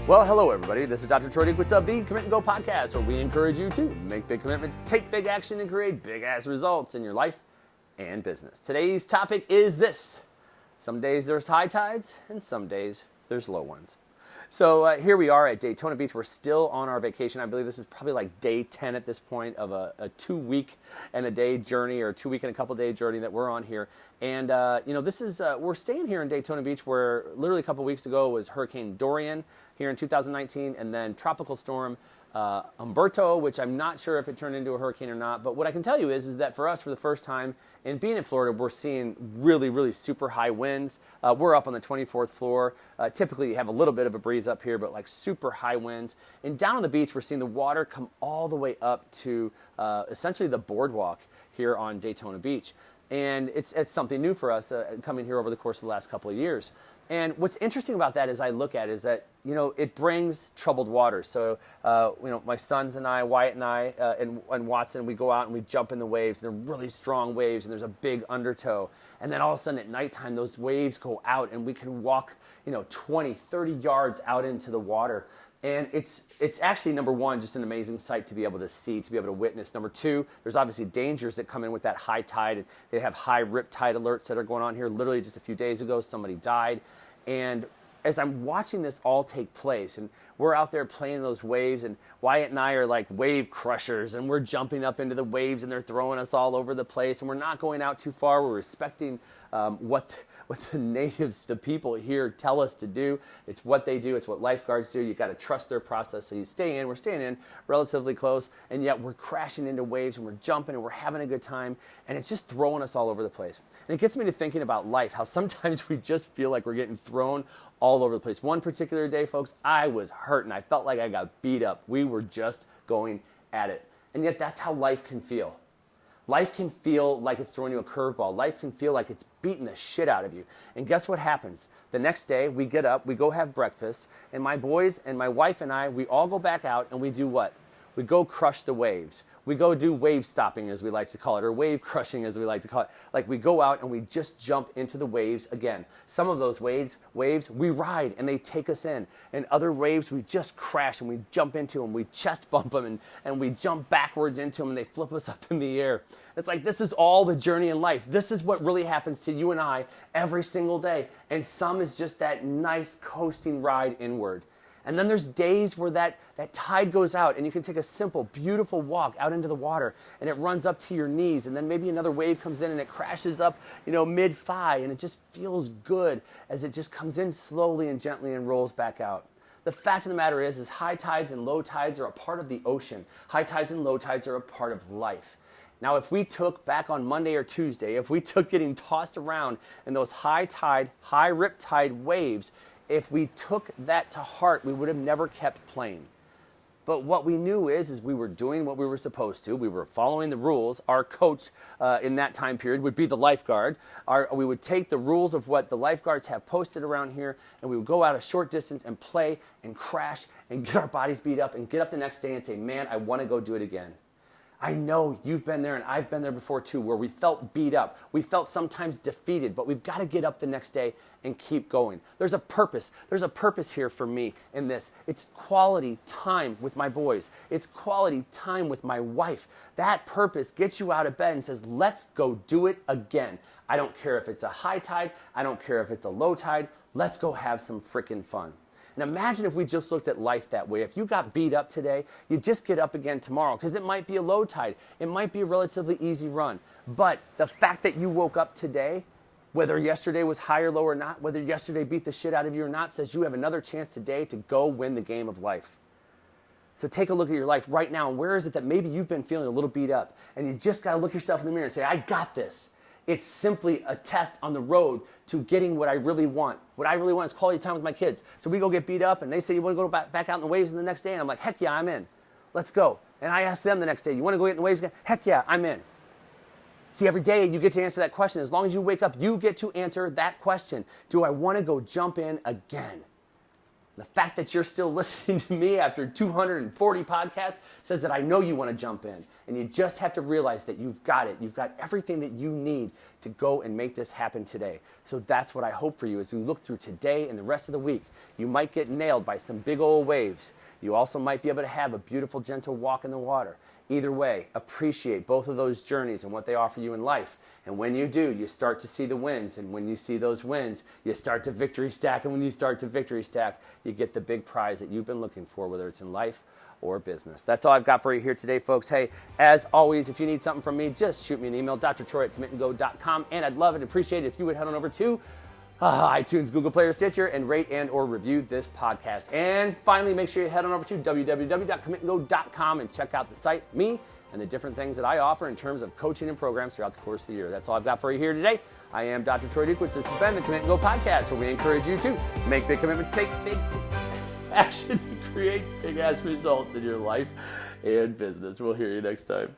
Well, hello everybody. This is Dr. Troy Dukowitz of the Commit and Go podcast, where we encourage you to make big commitments, take big action, and create big-ass results in your life and business. Today's topic is this. Some days there's high tides, and some days there's low ones. So here we are at Daytona Beach. We're still on our vacation. I believe this is probably like day 10 at this point of a 2-week and a day journey, or 2-week and a couple day journey that we're on here. And this is we're staying here in Daytona Beach, where literally a couple weeks ago was Hurricane Dorian here in 2019, and then Tropical Storm Umberto, which I'm not sure if it turned into a hurricane or not. But what I can tell you is that for us, for the first time in being in Florida, we're seeing really, really super high winds. We're up on the 24th floor. Typically, you have a little bit of a breeze up here, but like super high winds. And down on the beach, we're seeing the water come all the way up to essentially the boardwalk here on Daytona Beach. And it's something new for us coming here over the course of the last couple of years. And what's interesting about that, as I look at it, is that, it brings troubled waters. So, my sons and I, Wyatt and I, and Watson, we go out and we jump in the waves. And they're really strong waves, and there's a big undertow. And then all of a sudden at nighttime, those waves go out, and we can walk, 20, 30 yards out into the water. And it's actually, number one, just an amazing sight to be able to see, to be able to witness. Number two, there's obviously dangers that come in with that high tide. They have high rip tide alerts that are going on here. Literally just a few days ago, somebody died. And as I'm watching this all take place, and we're out there playing those waves, and Wyatt and I are like wave crushers, and we're jumping up into the waves, and they're throwing us all over the place, and we're not going out too far. We're respecting what the natives, the people here, tell us to do. It's what they do. It's what lifeguards do. You got to trust their process. So you stay in. We're staying in relatively close, and yet we're crashing into waves, and we're jumping, and we're having a good time, and it's just throwing us all over the place. And it gets me to thinking about life, how sometimes we just feel like we're getting thrown all over the place. One particular day, folks, I was hurt, and I felt like I got beat up. We were just going at it. And yet that's how life can feel. Life can feel like it's throwing you a curveball. Life can feel like it's beating the shit out of you. And guess what happens? The next day, we get up, we go have breakfast, and my boys and my wife and I, we all go back out, and we do what? We go crush the waves. We go do wave stopping, as we like to call it, or wave crushing, as we like to call it. Like, we go out and we just jump into the waves again. Some of those waves we ride and they take us in. And other waves we just crash and we jump into them. We chest bump them and we jump backwards into them, and they flip us up in the air. It's like, this is all the journey in life. This is what really happens to you and I every single day. And some is just that nice coasting ride inward. And then there's days where that tide goes out, and you can take a simple, beautiful walk out into the water, and it runs up to your knees, and then maybe another wave comes in and it crashes up, mid-thigh, and it just feels good as it just comes in slowly and gently and rolls back out. The fact of the matter is high tides and low tides are a part of the ocean. High tides and low tides are a part of life. Now, if we took back on Monday or Tuesday, if we took getting tossed around in those high tide, high rip tide waves, if we took that to heart, we would have never kept playing. But what we knew is we were doing what we were supposed to. We were following the rules. Our coach in that time period would be the lifeguard. We would take the rules of what the lifeguards have posted around here, and we would go out a short distance and play and crash and get our bodies beat up and get up the next day and say, man, I want to go do it again. I know you've been there, and I've been there before too, where we felt beat up. We felt sometimes defeated, but we've got to get up the next day and keep going. There's a purpose. There's a purpose here for me in this. It's quality time with my boys. It's quality time with my wife. That purpose gets you out of bed and says, let's go do it again. I don't care if it's a high tide. I don't care if it's a low tide. Let's go have some freaking fun. And imagine if we just looked at life that way. If you got beat up today, you just get up again tomorrow, because it might be a low tide. It might be a relatively easy run. But the fact that you woke up today, whether yesterday was high or low or not, whether yesterday beat the shit out of you or not, says you have another chance today to go win the game of life. So take a look at your life right now, and where is it that maybe you've been feeling a little beat up, and you just got to look yourself in the mirror and say, I got this. It's simply a test on the road to getting what I really want. What I really want is quality time with my kids. So we go get beat up, and they say, you want to go back out in the waves the next day? And I'm like, heck yeah, I'm in. Let's go. And I ask them the next day, you want to go get in the waves again? Heck yeah, I'm in. See, every day you get to answer that question. As long as you wake up, you get to answer that question. Do I want to go jump in again? The fact that you're still listening to me after 240 podcasts says that I know you want to jump in. And you just have to realize that you've got it. You've got everything that you need to go and make this happen today. So that's what I hope for you as we look through today and the rest of the week. You might get nailed by some big old waves. You also might be able to have a beautiful, gentle walk in the water. Either way, appreciate both of those journeys and what they offer you in life. And when you do, you start to see the wins. And when you see those wins, you start to victory stack. And when you start to victory stack, you get the big prize that you've been looking for, whether it's in life or business. That's all I've got for you here today, folks. Hey, as always, if you need something from me, just shoot me an email, drtroy@commitandgo.com. And I'd love and appreciate it if you would head on over to iTunes, Google Play, or Stitcher, and rate and or review this podcast. And finally, make sure you head on over to www.commitandgo.com and check out the site, me, and the different things that I offer in terms of coaching and programs throughout the course of the year. That's all I've got for you here today. I am Dr. Troy Dukowitz. This has been the Commit and Go podcast, where we encourage you to make big commitments, take big action, and create big-ass results in your life and business. We'll hear you next time.